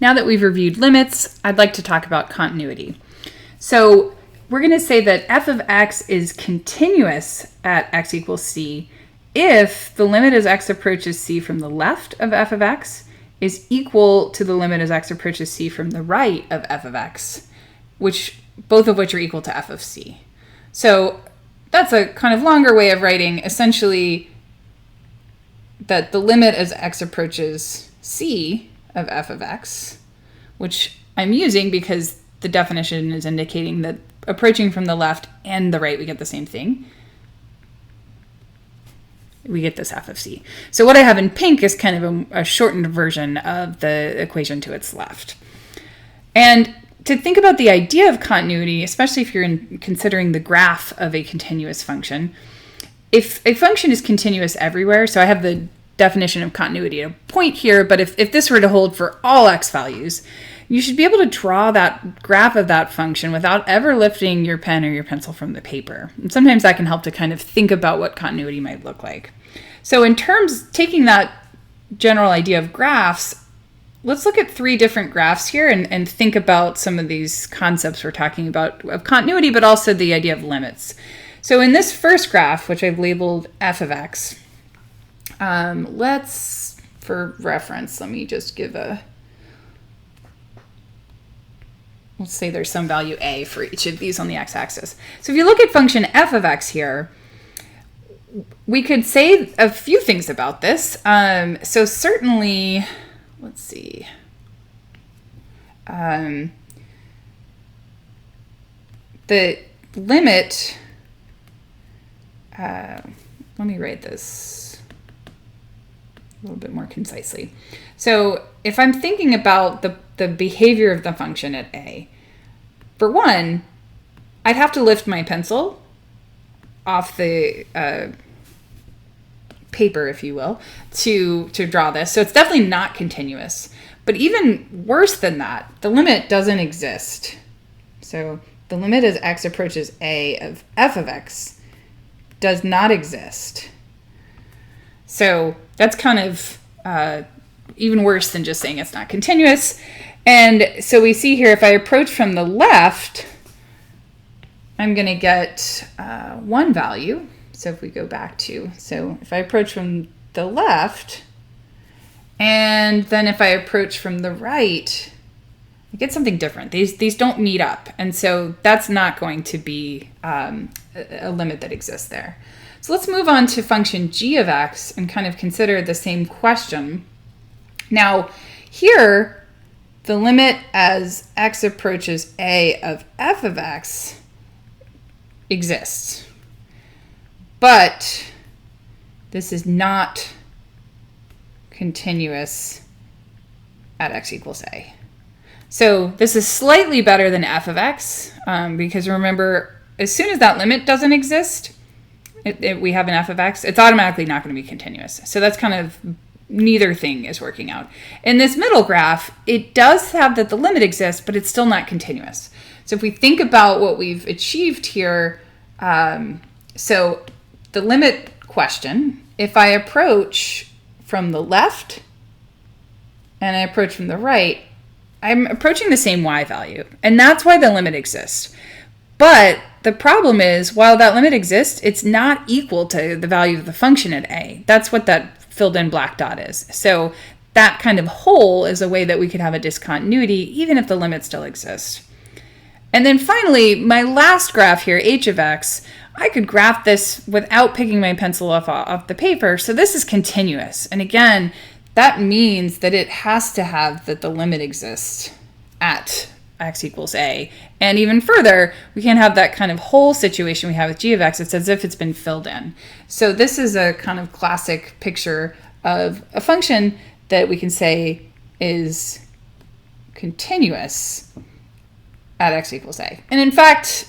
Now that we've reviewed limits, I'd like to talk about continuity. So we're going to say that f of x is continuous at x equals c if the limit as x approaches c from the left of f of x is equal to the limit as x approaches c from the right of f of x, both of which are equal to f of c. So that's a kind of longer way of writing essentially that the limit as x approaches c of f of x, which I'm using because the definition is indicating that approaching from the left and the right, we get the same thing. We get this f of c. So what I have in pink is kind of a shortened version of the equation to its left. And to think about the idea of continuity, especially if you're considering the graph of a continuous function, if a function is continuous everywhere, so I have the definition of continuity at a point here, but if this were to hold for all x values, you should be able to draw that graph of that function without ever lifting your pen or your pencil from the paper. And sometimes that can help to kind of think about what continuity might look like. So in terms, taking that general idea of graphs, let's look at 3 different graphs here and think about some of these concepts we're talking about of continuity, but also the idea of limits. So in this first graph, which I've labeled f of x, for reference, let me just give let's say there's some value a for each of these on the x-axis. So if you look at function f of x here, we could say a few things about this. So certainly, let's see. The limit, let me write this a little bit more concisely. So if I'm thinking about the behavior of the function at a, for one, I'd have to lift my pencil off the paper, if you will, to draw this. So it's definitely not continuous. But even worse than that, the limit doesn't exist. So the limit as x approaches a of f of x does not exist. So that's kind of even worse than just saying it's not continuous. And so we see here, if I approach from the left, I'm going to get one value. So if we go back so if I approach from the left, and then if I approach from the right, I get something different. These don't meet up. And so that's not going to be a limit that exists there. So let's move on to function g of x and kind of consider the same question. Now, here, the limit as x approaches a of f of x exists. But this is not continuous at x equals a. So this is slightly better than f of x because remember, as soon as that limit doesn't exist, we have an f of x, it's automatically not going to be continuous. So that's kind of neither thing is working out. In this middle graph, it does have that the limit exists, but it's still not continuous. So if we think about what we've achieved here, so the limit question, if I approach from the left and I approach from the right, I'm approaching the same y value. And that's why the limit exists. But the problem is, while that limit exists, it's not equal to the value of the function at a. That's what that filled in black dot is. So that kind of hole is a way that we could have a discontinuity, even if the limit still exists. And then finally, my last graph here, h of x, I could graph this without picking my pencil off the paper. So this is continuous. And again, that means that it has to have that the limit exists at x equals a. And even further, we can have that kind of whole situation we have with g of x. It's as if it's been filled in. So this is a kind of classic picture of a function that we can say is continuous at x equals a. And in fact,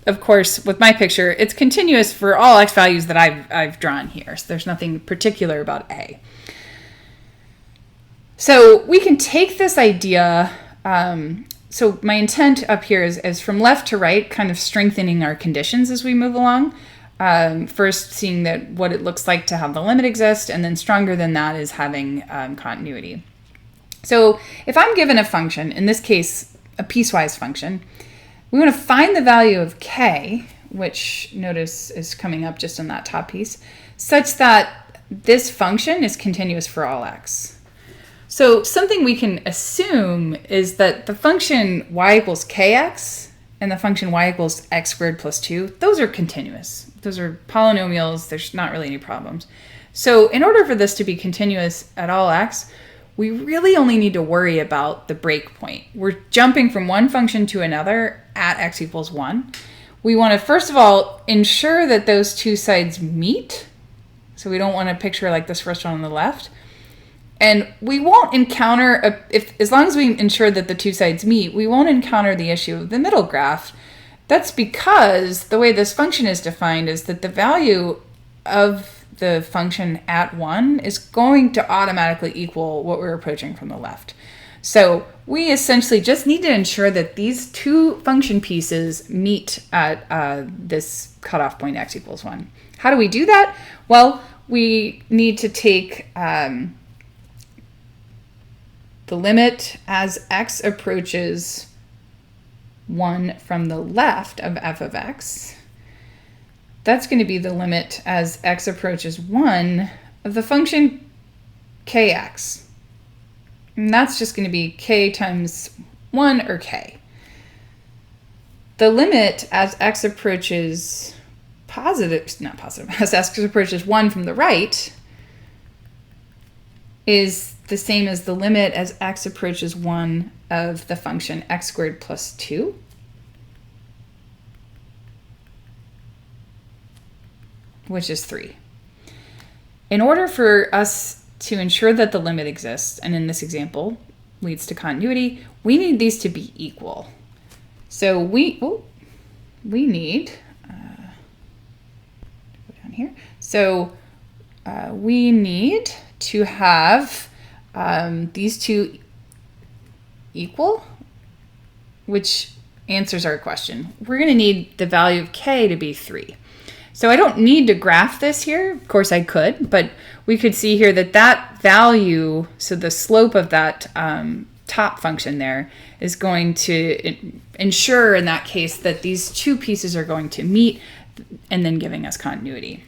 of course, with my picture, it's continuous for all x values that I've drawn here. So there's nothing particular about a. So we can take this idea, so my intent up here is from left to right, kind of strengthening our conditions as we move along. First, seeing that what it looks like to have the limit exist, and then stronger than that is having continuity. So if I'm given a function, in this case, a piecewise function, we want to find the value of k, which notice is coming up just on that top piece, such that this function is continuous for all x. So something we can assume is that the function y equals kx and the function y equals x squared plus 2, those are continuous. Those are polynomials. There's not really any problems. So in order for this to be continuous at all x, we really only need to worry about the breakpoint. We're jumping from one function to another at x equals 1. We want to, first of all, ensure that those two sides meet. So we don't want a picture like this first one on the left. And we won't encounter, as long as we ensure that the two sides meet, we won't encounter the issue of the middle graph. That's because the way this function is defined is that the value of the function at 1 is going to automatically equal what we're approaching from the left. So we essentially just need to ensure that these two function pieces meet at this cutoff point x equals 1. How do we do that? Well, we need to take the limit as x approaches 1 from the left of f of x. That's going to be the limit as x approaches 1 of the function kx. And that's just going to be k times 1 or k. The limit as x approaches as x approaches 1 from the right is the same as the limit as x approaches 1 of the function x squared plus 2. Which is 3. In order for us to ensure that the limit exists, and in this example leads to continuity, we need these to be equal. So we need, go down here. So we need to have these two equal, which answers our question. We're going to need the value of k to be 3. So I don't need to graph this here. Of course I could, but we could see here that that value, so the slope of that top function there, is going to ensure in that case that these two pieces are going to meet and then giving us continuity.